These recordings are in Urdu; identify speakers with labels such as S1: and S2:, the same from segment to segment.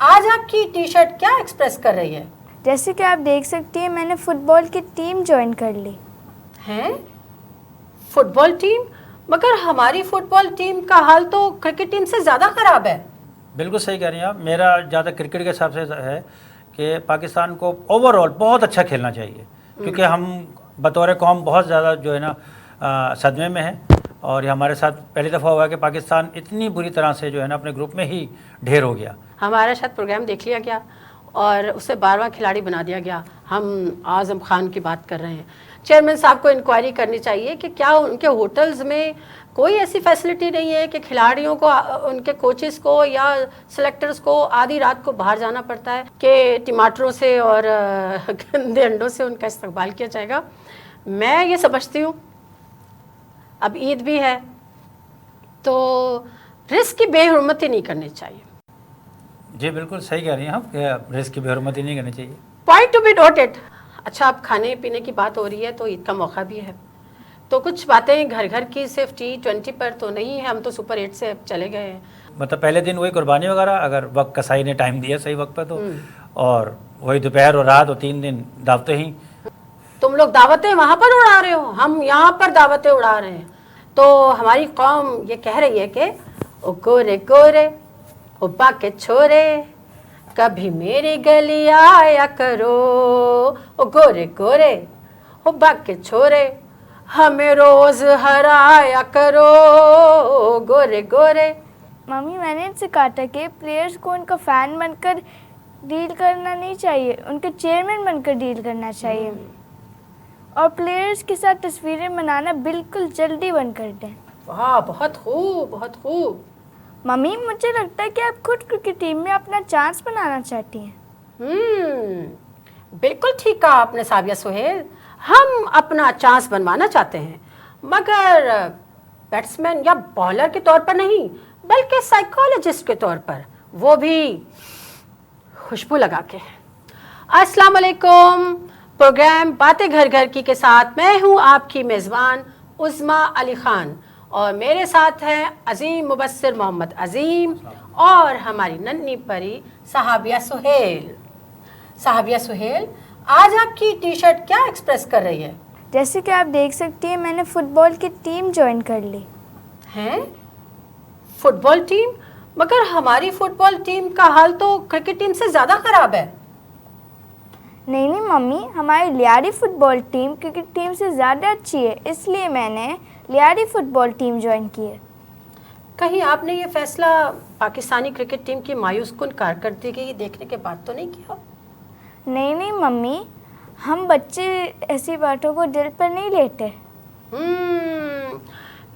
S1: آج آپ کی ٹی شرٹ کیا ایکسپریس کر رہی ہے؟
S2: جیسے کہ آپ دیکھ سکتی ہیں میں نے فٹ بال کی ٹیم جوائن کر لی
S1: ہیں؟ فٹ بال ٹیم؟ مگر ہماری فٹ بال ٹیم کا حال تو کرکٹ ٹیم سے زیادہ خراب ہے۔
S3: بالکل صحیح کہہ رہی ہیں آپ. میرا زیادہ کرکٹ کے حساب سے ہے کہ پاکستان کو اوور آل بہت اچھا کھیلنا چاہیے، کیونکہ ہم بطور قوم بہت زیادہ جو ہے نا صدمے میں ہیں، اور یہ ہمارے ساتھ پہلی دفعہ ہوا ہے کہ پاکستان اتنی بری طرح سے جو ہے نا اپنے گروپ میں ہی ڈھیر ہو گیا.
S1: ہمارا شاید پروگرام دیکھ لیا گیا اور اسے 12واں کھلاڑی بنا دیا گیا. ہم اعظم خان کی بات کر رہے ہیں. چیئرمین صاحب کو انکوائری کرنی چاہیے کہ کیا ان کے ہوٹلز میں کوئی ایسی فیسلٹی نہیں ہے کہ کھلاڑیوں کو، ان کے کوچز کو یا سلیکٹرز کو آدھی رات کو باہر جانا پڑتا ہے کہ ٹماٹروں سے اور گندے انڈوں سے ان کا استقبال کیا جائے گا. میں یہ سمجھتی ہوں اب عید بھی ہے تو رزق کی بے حرمتی نہیں کرنی چاہیے.
S3: جی بالکل صحیح کہہ رہی ہیں آپ کہ رزق کی بے حرمتی نہیں کرنی چاہیے.
S1: Point to be noted. اچھا، اب کھانے پینے کی بات ہو رہی ہے تو عید کا موقع بھی ہے، تو کچھ باتیں گھر گھر کی صرف T20 پر تو نہیں ہے. ہم تو سپر 8 سے اب چلے گئے ہیں.
S3: مطلب پہلے دن وہی قربانی وغیرہ اگر وقت کسائی نے ٹائم دیا صحیح وقت پہ تو، اور وہی دوپہر اور رات اور 3 دن دعوتیں ہی.
S1: تم لوگ دعوتیں وہاں پر اڑا رہے ہو، ہم یہاں پر دعوتیں اڑا رہے ہیں. تو ہماری قوم یہ کہہ رہی ہے کہ او گورے گورے او با کے چھورے کبھی میری گلی آیا کرو، او گورے گورے او با کے چھورے ہمیں روز ہرایا کرو، او گورے گورے.
S2: ممی میں نے ان سے کہا تھا کہ پلیئرز کو ان کا فین بن کر ڈیل کرنا نہیں چاہیے، ان کے چیئرمین بن کر ڈیل کرنا چاہیے، اور پلیئرز کے ساتھ تصویریں بنانا بالکل جلدی بند کر دیں.
S1: واہ، بہت خوب بہت خوب.
S2: ممی مجھے لگتا ہے کہ آپ خود کرکٹ ٹیم میں اپنا چانس بنانا چاہتی ہیں.
S1: بالکل ٹھیک کہا آپ نے سابیہ سہیل. ہم اپنا چانس بنوانا چاہتے ہیں، مگر بیٹسمین یا بالر کے طور پر نہیں بلکہ سائیکالوجسٹ کے طور پر، وہ بھی خوشبو لگا کے. السلام علیکم. پروگرام باتیں گھر گھر کی کے ساتھ میں ہوں آپ کی میزبان عظمیٰ علی خان، اور میرے ساتھ ہیں عظیم مبصر محمد عظیم اور ہماری ننھی پری صحابیہ سہیل. صحابیہ سہیل، آج آپ کی ٹی شرٹ کیا ایکسپریس کر رہی ہے؟
S2: جیسے کہ آپ دیکھ سکتی ہیں میں نے فٹ بال کی ٹیم جوائن کر لی.
S1: ہیں؟ فٹ بال ٹیم؟ مگر ہماری فٹ بال ٹیم کا حال تو کرکٹ ٹیم سے زیادہ خراب ہے.
S2: نہیں ممی، ہماری لیاری فٹ بال ٹیم کرکٹ ٹیم سے زیادہ اچھی ہے، اس لیے میں نے لیاری فٹ بال ٹیم جوائن کی ہے.
S1: کہیں آپ نے یہ فیصلہ پاکستانی کرکٹ ٹیم کی مایوس کن کارکردگی دیکھنے کے بعد تو نہیں کیا؟
S2: نہیں ممی، ہم بچے ایسی باتوں کو دل پر نہیں لیتے.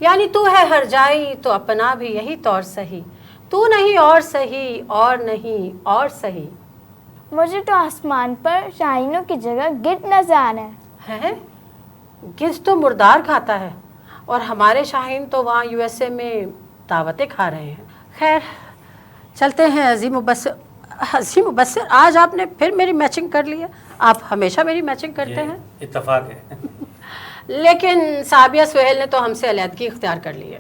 S1: یعنی تو ہے ہر جائی تو اپنا بھی یہی طور صحیح، تو نہیں اور صحیح اور نہیں اور صحیح.
S2: مجھے تو آسمان پر شاہینوں کی جگہ گٹ نظر آ رہا
S1: ہے. گز تو مردار کھاتا ہے، اور ہمارے شاہین تو وہاں USA میں دعوتیں کھا رہے ہیں. خیر چلتے ہیں. عظیم مبصر، آج آپ نے پھر میری میچنگ کر لی ہے. آپ ہمیشہ میری میچنگ کرتے ہیں.
S3: اتفاق ہے.
S1: لیکن صحابیہ سہیل نے تو ہم سے علیحدگی اختیار کر لی ہے.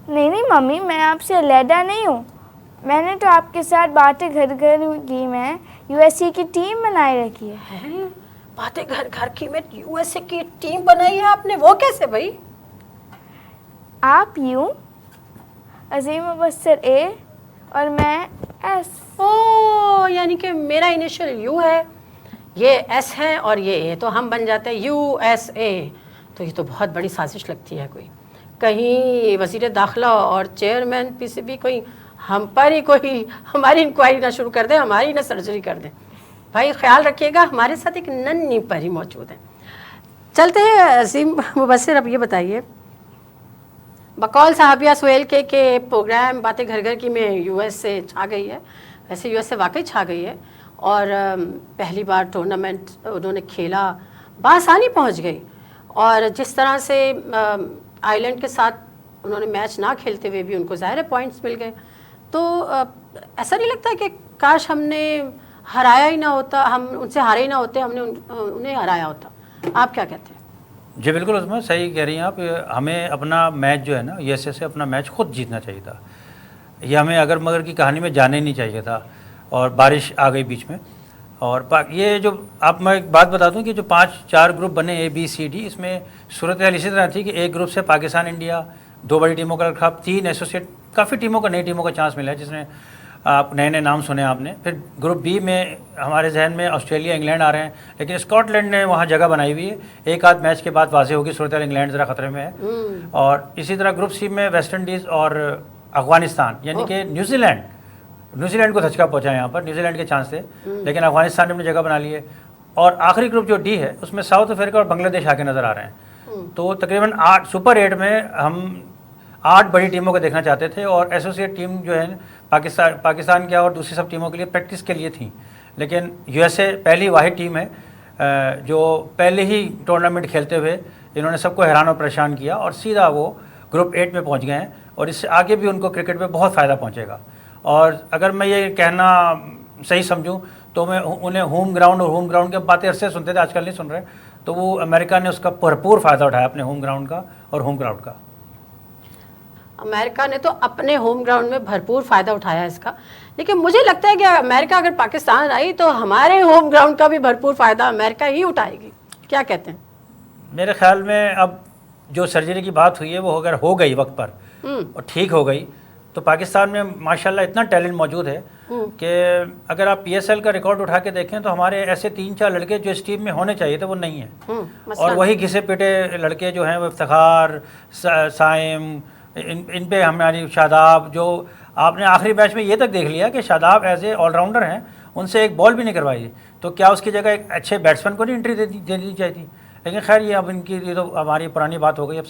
S2: نہیں ممی، میں آپ سے علیحدہ نہیں ہوں. میں نے تو آپ کے ساتھ باتیں گھر گھر کی میں USA کی ٹیم بنائی رکھی ہے.
S1: باتیں گھر گھر کی میں USA کی ٹیم بنائی ہے آپ نے؟ وہ کیسے بھائی؟
S2: آپ یوں، عظیم مبصر A اور میں S.
S1: یعنی کہ میرا انیشل یو ہے، یہ ایس ہے اور یہ اے، تو ہم بن جاتے ہیں USA. تو یہ تو بہت بڑی سازش لگتی ہے. کوئی کہیں وزیر داخلہ اور چیئرمین PCB کوئی ہم پر ہی کوئی ہماری انکوائری نہ شروع کر دیں، ہماری نہ سرجری کر دیں. بھائی خیال رکھیے گا، ہمارے ساتھ ایک ننھی پری موجود ہے. چلتے ہیں عظیم مبصر، اب یہ بتائیے بقول صحابیہ سہیل کے کہ پروگرام باتیں گھر گھر کی میں US سے چھا گئی ہے. ویسے US سے واقعی چھا گئی ہے، اور پہلی بار ٹورنامنٹ انہوں نے کھیلا، بآسانی پہنچ گئی. اور جس طرح سے آئی لینڈ کے ساتھ انہوں نے میچ نہ کھیلتے ہوئے بھی ان کو ظاہر پوائنٹس مل گئے. تو ایسا نہیں لگتا کہ کاش ہم نے ہرایا ہی نہ ہوتا، ہم ان سے ہارے ہی نہ ہوتے، ہم نے انہیں ہرایا ہوتا؟ آپ کیا کہتے ہیں؟
S3: جی بالکل عظمیٰ، صحیح کہہ رہی ہیں آپ. ہمیں اپنا میچ جو ہے نا USA سے اپنا میچ خود جیتنا چاہیے تھا. یہ ہمیں اگر مگر کی کہانی میں جانا ہی نہیں چاہیے تھا. اور بارش آ گئی بیچ میں. اور یہ جو میں ایک بات بتا دوں کہ جو 4 گروپ بنے ABCD، اس میں صورتحال اسی طرح تھی کہ ایک گروپ سے پاکستان، انڈیا، 2 بڑی ٹیموں کا خلاف 3 ایسوسیٹ، کافی ٹیموں کا، نئی ٹیموں کا چانس ملا ہے جس میں آپ نئے نام سنے آپ نے. پھر گروپ B میں ہمارے ذہن میں آسٹریلیا، انگلینڈ آ رہے ہیں، لیکن اسکاٹ لینڈ نے وہاں جگہ بنائی ہوئی ہے. ایک آدھ میچ کے بعد واضح ہوگی صورتحال، انگلینڈ ذرا خطرے میں ہے. اور اسی طرح گروپ C میں ویسٹ انڈیز اور افغانستان، یعنی کہ نیوزی لینڈ کو دھچکا پہنچا ہے. یہاں پر نیوزی لینڈ کے چانس تھے، لیکن افغانستان نے اپنی جگہ بنا لی ہے. اور آخری گروپ جو D ہے اس میں ساؤتھ افریقہ اور بنگلہ دیش آگے نظر آ رہے ہیں. تو تقریباً سپر 8 میں ہم 8 بڑی ٹیموں کو دیکھنا چاہتے تھے، اور ایسوسیٹ ٹیم جو ہے پاکستان کیا اور دوسری سب ٹیموں کے لیے پریکٹس کے لیے تھیں. لیکن USA پہلی واحد ٹیم ہے جو پہلے ہی ٹورنامنٹ کھیلتے ہوئے انہوں نے سب کو حیران اور پریشان کیا، اور سیدھا وہ گروپ 8 میں پہنچ گئے ہیں. اور اس سے آگے بھی ان کو کرکٹ میں بہت فائدہ پہنچے گا. اور اگر میں یہ کہنا صحیح سمجھوں تو میں انہیں ہوم گراؤنڈ کی باتیں عرصے سنتے تھے، آج کل نہیں سن رہے. تو وہ امریکہ نے اس کا بھرپور فائدہ اٹھایا اپنے ہوم گراؤنڈ کا اور ہوم کراؤڈ کا.
S1: امریکہ نے تو اپنے ہوم گراؤنڈ میں بھرپور فائدہ اٹھایا اس کا، لیکن مجھے لگتا ہے کہ امریکہ اگر پاکستان آئی تو ہمارے ہوم گراؤنڈ کا بھی بھرپور فائدہ امریکہ ہی اٹھائے گی. کیا کہتے ہیں؟
S3: میرے خیال میں اب جو سرجری کی بات ہوئی ہے وہ اگر ہو گئی وقت پر اور ٹھیک ہو گئی تو پاکستان میں ماشاءاللہ اتنا ٹیلنٹ موجود ہے کہ اگر آپ PSL کا ریکارڈ اٹھا کے دیکھیں تو ہمارے ایسے 3-4 لڑکے جو اس ٹیم میں ہونے چاہیے تھے وہ نہیں ہیں. اور وہی گھسے پیٹے لڑکے جو ہیں وہ افتخار، سائم، ان پہ ہماری شاداب، جو آپ نے آخری میچ میں یہ تک دیکھ لیا کہ شاداب ایز اے آل راؤنڈر ہیں، ان سے ایک بال بھی نہیں کروائی. تو کیا اس کی جگہ ایک اچھے بیٹسمین کو نہیں انٹری دینی چاہیے تھی؟ لیکن خیر یہ اب ان کی یہ تو ہماری پرانی بات ہو گئی.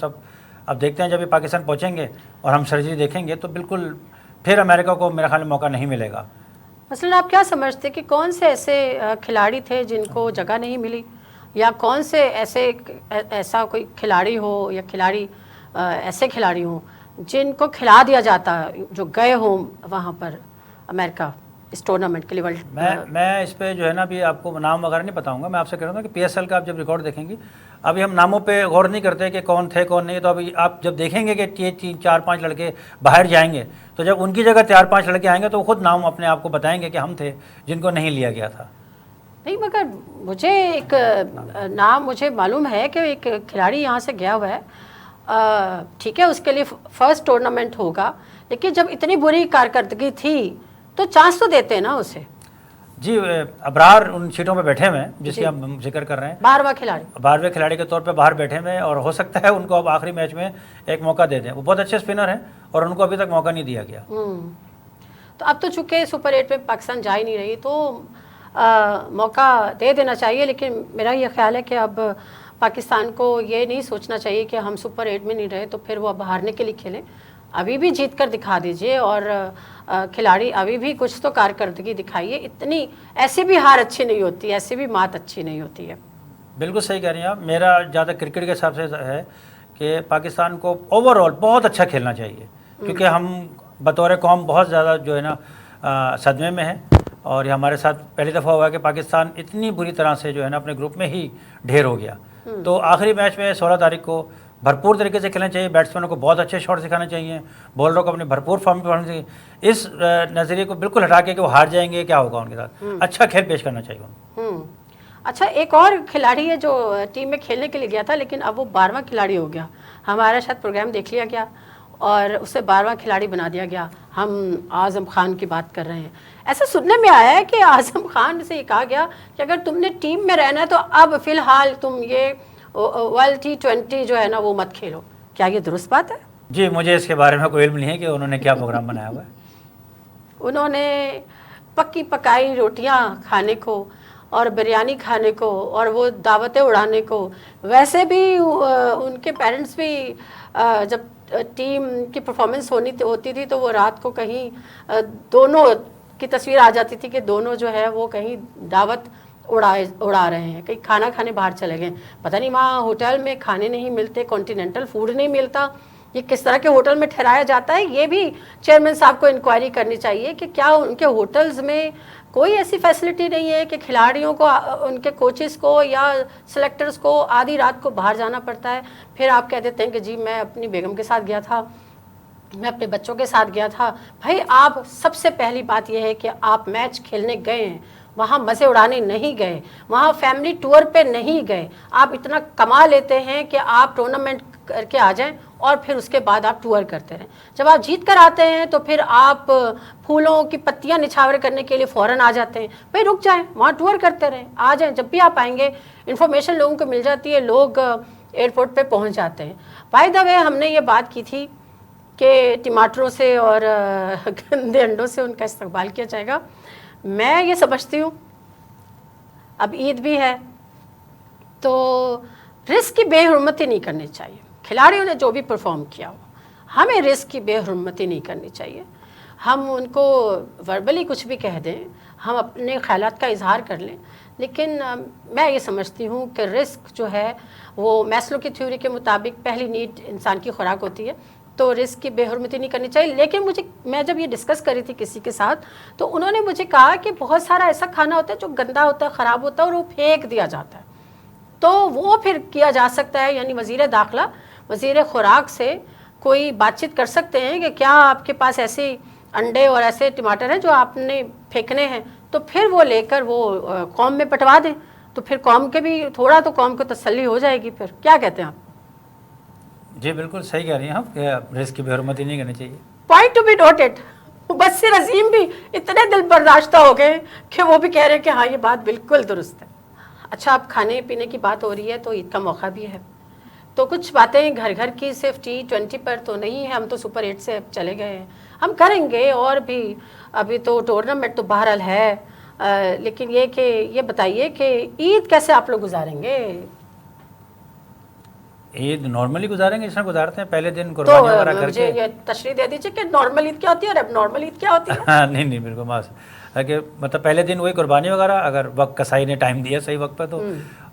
S3: اب دیکھتے ہیں جب یہ پاکستان پہنچیں گے اور ہم سرجری دیکھیں گے تو بالکل پھر امریکہ کو میرا خیال میں موقع نہیں ملے گا.
S1: مثلا آپ کیا سمجھتے کہ کون سے ایسے کھلاڑی تھے جن کو جگہ نہیں ملی، یا کون سے ایسا کوئی کھلاڑی ہو یا ایسے کھلاڑی ہوں جن کو کھلا دیا جاتا جو گئے ہوں وہاں پر امریکہ اس ٹورنامنٹ کے لیے؟
S3: میں اس پہ جو ہے نا ابھی آپ کو نام وغیرہ نہیں بتاؤں گا. میں آپ سے کہہ رہا ہوں کہ PSL کا آپ جب ریکارڈ دیکھیں گی، ابھی ہم ناموں پہ غور نہیں کرتے کہ کون تھے کون نہیں. تو ابھی آپ جب دیکھیں گے کہ 3-4-5 لڑکے باہر جائیں گے تو جب ان کی جگہ 4-5 لڑکے آئیں گے تو وہ خود نام اپنے آپ کو بتائیں گے کہ ہم تھے جن کو نہیں لیا گیا تھا.
S1: نہیں، مگر مجھے ایک نام مجھے معلوم ہے کہ ایک کھلاڑی یہاں سے گیا ہوا ہے. ٹھیک ہے، اس کے لیے فرسٹ ٹورنامنٹ ہوگا، لیکن جب اتنی بری کارکردگی تھی تو چانس تو دیتے ہیں نا اسے.
S3: جی، ابرار ان سیٹوں پہ بیٹھے ہوئے ہیں جس کی ہم ذکر کر رہے ہیں. 12ویں کھلاڑی کے طور پہ باہر بیٹھے ہوئے ہیں، اور ہو سکتا ہے ان کو اب آخری میچ میں ایک موقع دے دیں. وہ بہت اچھے اسپنر ہیں اور ان کو ابھی تک موقع نہیں دیا گیا.
S1: تو اب تو چونکہ سپر 8 میں پاکستان جا ہی نہیں رہی تو موقع دے دینا چاہیے. لیکن میرا یہ خیال ہے کہ اب پاکستان کو یہ نہیں سوچنا چاہیے کہ ہم سپر 8 میں نہیں رہے تو پھر وہ اب ہارنے کے لیے کھیلیں. ابھی بھی جیت کر دکھا دیجئے، اور کھلاڑی ابھی بھی کچھ تو کارکردگی دکھائیے. اتنی ایسی بھی ہار اچھی نہیں ہوتی، ایسی بھی مات اچھی نہیں ہوتی ہے.
S3: بالکل صحیح کہہ رہی ہیں آپ. میرا زیادہ کرکٹ کے حساب سے ہے کہ پاکستان کو اوور آل بہت اچھا کھیلنا چاہیے، کیونکہ ہم بطور قوم بہت زیادہ جو ہے نا صدمے میں ہیں. اور یہ ہمارے ساتھ پہلی دفعہ ہوا کہ پاکستان اتنی بری طرح سے جو ہے نا اپنے گروپ میں ہی ڈھیر ہو گیا. تو آخری میچ میں 16 تاریخ کو بھرپور طریقے سے کھیلنا چاہیے. بیٹسمینوں کو بہت اچھے شاٹ سکھانے چاہیے، بولروں کو اپنی بھرپور فارم پہ پڑھنا چاہیے. اس نظریے کو بالکل ہٹا کے کہ وہ ہار جائیں گے کیا ہوگا ان کے ساتھ، اچھا کھیل پیش کرنا چاہیے ان کو.
S1: اچھا، ایک اور کھلاڑی ہے جو ٹیم میں کھیلنے کے لیے گیا تھا لیکن اب وہ 12واں کھلاڑی ہو گیا. ہمارا شاید پروگرام دیکھ لیا گیا اور اسے 12واں کھلاڑی بنا دیا گیا. ہم اعظم خان کی بات کر رہے ہیں. ایسا سننے میں آیا ہے کہ اعظم خان سے یہ کہا گیا کہ اگر تم نے ٹیم میں رہنا ہے تو اب فی الحال تم یہ ورلڈ T20 جو ہے نا وہ مت کھیلو. کیا یہ درست بات ہے؟
S3: جی، مجھے اس کے بارے میں کوئی علم نہیں ہے کہ انہوں نے کیا پروگرام بنایا ہوا ہے.
S1: انہوں نے پکی پکائی روٹیاں کھانے کو اور بریانی کھانے کو اور وہ دعوتیں اڑانے کو. ویسے بھی ان کے پیرنٹس بھی جب ٹیم کی پرفارمنس ہوتی تھی تو وہ رات کو کہیں دونوں کی تصویر آ جاتی تھی کہ دونوں جو ہے وہ کہیں دعوت اڑا رہے ہیں، کہیں کھانا کھانے باہر چلے گئے. پتہ نہیں وہاں ہوٹل میں کھانے نہیں ملتے، کانٹیننٹل فوڈ نہیں ملتا. یہ کس طرح کے ہوٹل میں ٹھہرایا جاتا ہے؟ یہ بھی چیئرمین صاحب کو انکوائری کرنی چاہیے کہ کیا ان کے ہوٹلز میں کوئی ایسی فیسلٹی نہیں ہے کہ کھلاڑیوں کو، ان کے کوچز کو یا سلیکٹرز کو آدھی رات کو باہر جانا پڑتا ہے. پھر آپ کہہ دیتے ہیں کہ جی میں اپنی بیگم کے ساتھ گیا تھا. میں اپنے بچوں کے ساتھ گیا تھا. بھائی آپ سب سے پہلی بات یہ ہے کہ آپ میچ کھیلنے گئے ہیں, وہاں مزے اڑانے نہیں گئے, وہاں فیملی ٹور پہ نہیں گئے. آپ اتنا کما لیتے ہیں کہ آپ ٹورنامنٹ کر کے آ جائیں اور پھر اس کے بعد آپ ٹور کرتے رہیں. جب آپ جیت کر آتے ہیں تو پھر آپ پھولوں کی پتیاں نچھاور کرنے کے لیے فوراً آ جاتے ہیں. بھائی رک جائیں, وہاں ٹور کرتے رہیں, آ جائیں. جب بھی آپ آئیں گے انفارمیشن لوگوں کو مل جاتی ہے, لوگ ایئرپورٹ پہ پہنچ جاتے ہیں. بائی دا وے ہم نے یہ بات کی تھی کہ ٹماٹروں سے اور گندے انڈوں سے ان کا استقبال کیا جائے گا. میں یہ سمجھتی ہوں اب عید بھی ہے تو رسک کی بے حرمتی نہیں کرنی چاہیے. کھلاڑیوں نے جو بھی پرفارم کیا ہو, ہمیں رسک کی بے حرمتی نہیں کرنی چاہیے. ہم ان کو وربلی کچھ بھی کہہ دیں, ہم اپنے خیالات کا اظہار کر لیں, لیکن میں یہ سمجھتی ہوں کہ رسک جو ہے وہ میسلو کی تھیوری کے مطابق پہلی نیڈ انسان کی خوراک ہوتی ہے, تو رسک کی بے حرمتی نہیں کرنی چاہیے. لیکن میں جب یہ ڈسکس کری تھی کسی کے ساتھ تو انہوں نے مجھے کہا کہ بہت سارا ایسا کھانا ہوتا ہے جو گندا ہوتا ہے, خراب ہوتا ہے اور وہ پھینک دیا جاتا ہے, تو وہ پھر کیا جا سکتا ہے. یعنی وزیر داخلہ وزیر خوراک سے کوئی بات چیت کر سکتے ہیں کہ کیا آپ کے پاس ایسے انڈے اور ایسے ٹماٹر ہیں جو آپ نے پھینکنے ہیں, تو پھر وہ لے کر وہ قوم میں پٹوا دیں, تو پھر قوم کے بھی تھوڑا تو قوم کو تسلی ہو جائے گی. پھر کیا کہتے ہیں آپ؟
S3: جی بالکل صحیح کہہ رہی ہیں آپ کہ رزق کی بے حرمتی نہیں کرنی چاہیے.
S1: Point to be noted. مبصر عظیم بھی اتنے دل برداشتہ ہو گئے کہ وہ بھی کہہ رہے ہیں کہ ہاں یہ بات بالکل درست ہے. اچھا, اب کھانے پینے کی بات ہو رہی ہے تو عید کا موقع بھی ہے, تو کچھ باتیں گھر گھر کی صرف T20 پر تو نہیں ہے. ہم تو سپر 8 سے اب چلے گئے ہیں, ہم کریں گے اور بھی. ابھی تو ٹورنامنٹ تو بہرحال ہے, لیکن یہ کہ یہ بتائیے کہ عید کیسے آپ لوگ گزاریں گے؟
S3: عید نارملی گزاریں گے جس طرح گزارتے ہیں. پہلے دن
S1: تو
S3: قربانی وغیرہ کر
S1: مجھے
S3: کے.
S1: یہ تشریح دے دیجیے کہ نارمل عید کیا ہوتی ہے اور اب نارمل عید کیا ہوتی ہے.
S3: نہیں بالکل معاذ ہے کہ مطلب پہلے دن وہی قربانی وغیرہ, اگر وقت کسائی نے ٹائم دیا صحیح وقت پہ تو,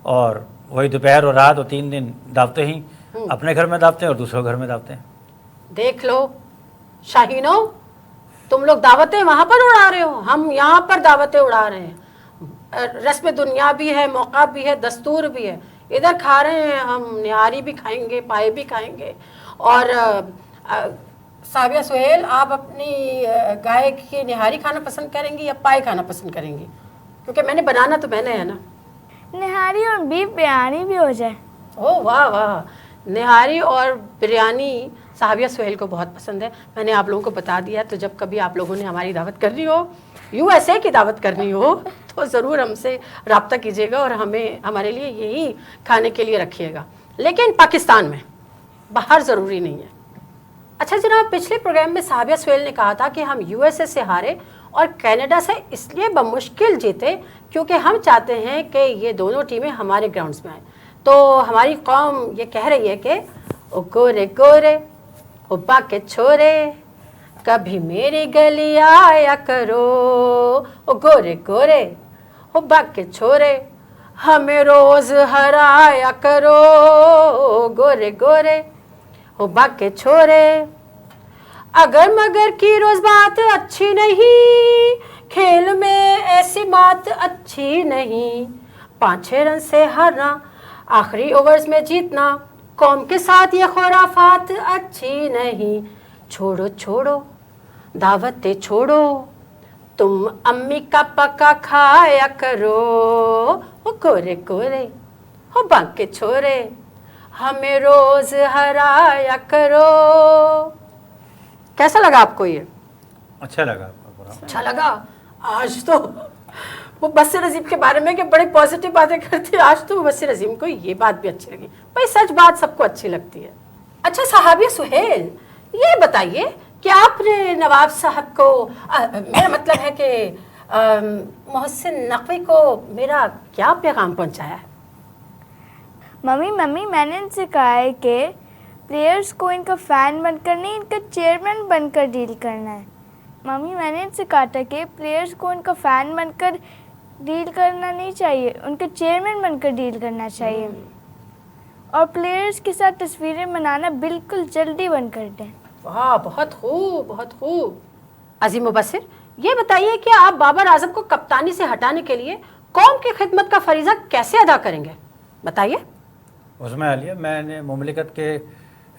S3: اور وہی دوپہر اور رات اور 3 دن دعوتیں ہی, اپنے گھر میں دعوتیں اور دوسروں گھر میں دعوتیں.
S1: دیکھ لو شاہینوں, تم لوگ دعوتیں وہاں پر اڑا رہے ہو, ہم یہاں پر دعوتیں اڑا رہے ہیں. رسم دنیا بھی ہے, موقع بھی ہے, دستور بھی ہے. ادھر کھا رہے ہیں ہم, نہاری بھی کھائیں گے, پائے بھی کھائیں گے. اور صابیہ سہیل, آپ اپنی گائے کی نہاری کھانا پسند کریں گی یا پائے کھانا پسند کریں گی؟ کیونکہ میں نے بنانا تو میں نے ہے نا.
S2: نہاری اور بیف بریانی بھی ہو جائے.
S1: او واہ واہ, نہاری اور بریانی صحابیہ سہیل کو بہت پسند ہے. میں نے آپ لوگوں کو بتا دیا, تو جب کبھی آپ لوگوں نے ہماری دعوت کرنی ہو, USA کی دعوت کرنی ہو, تو ضرور ہم سے رابطہ کیجیے گا اور ہمارے لیے یہی کھانے کے لیے رکھیے گا. لیکن پاکستان میں, باہر ضروری نہیں ہے. اچھا جناب, پچھلے پروگرام میں صحابیہ سہیل نے کہا تھا کہ ہم USA سے ہارے اور کینیڈا سے اس لیے بمشکل جیتے کیونکہ ہم چاہتے ہیں کہ یہ دونوں ٹیمیں ہمارے گراؤنڈز میں آئیں. تو ہماری قوم یہ کہہ رہی ہے کہ او گورے گورے او با کے چھورے, کبھی میری گلی آیا کرو, او گورے گورے او با کے چھورے, ہمیں روز ہرایا کرو, او گورے گورے او با کے چھورے. اگر مگر کی روز بات اچھی نہیں, کھیل میں ایسی بات اچھی نہیں. 5-6 رن سے ہارنا, آخری اوورز میں جیتنا, قوم کے ساتھ یہ خرافات اچھی نہیں. چھوڑو چھوڑو دعوتیں چھوڑو, تم امی کا پکا کھایا کرو, او گورے گورے او با کے چھورے, ہمیں روز ہرایا کرو. کیسا لگا آپ کو یہ؟
S3: اچھا لگا آپ کا پروگرام.
S1: اچھا لگا. آج تو وہ مبصر عظیم کے بارے میں کہ بڑی پازیٹیو باتیں کرتی ہے, آج تو مبصر عظیم کو یہ بات بھی اچھی لگی. بھائی سچ بات سب کو اچھی لگتی ہے. اچھا صحابیہ سہیل, یہ بتائیے کہ آپ نے نواب صاحب کو, میرا مطلب ہے کہ محسن نقوی کو میرا کیا پیغام پہنچایا ہے؟
S2: ممی میں نے ان سے کہا ہے کہ پلیئرز کو ان کا فین بن کر نہیں, ان کا چیئرمین بن کر ڈیل کرنا ہے. ممی میں نے ان سے کہا تھا کہ پلیئرز کو ان کا فین بن کر ڈیل کرنا نہیں چاہیے, ان کے چیئرمین بن کر ڈیل کرنا چاہیے. اور پلیئرز کے ساتھ تصویریں بنانا بالکل جلدی بند کر دیں.
S1: واہ, بہت خوب بہت خوب. عظیم مبصر, یہ بتائیے کہ آپ بابر اعظم کو کپتانی سے ہٹانے کے لیے قوم کی خدمت کا فریضہ کیسے ادا کریں گے؟ بتائیے.
S3: عظمیٰ عالیہ, میں نے مملکت کے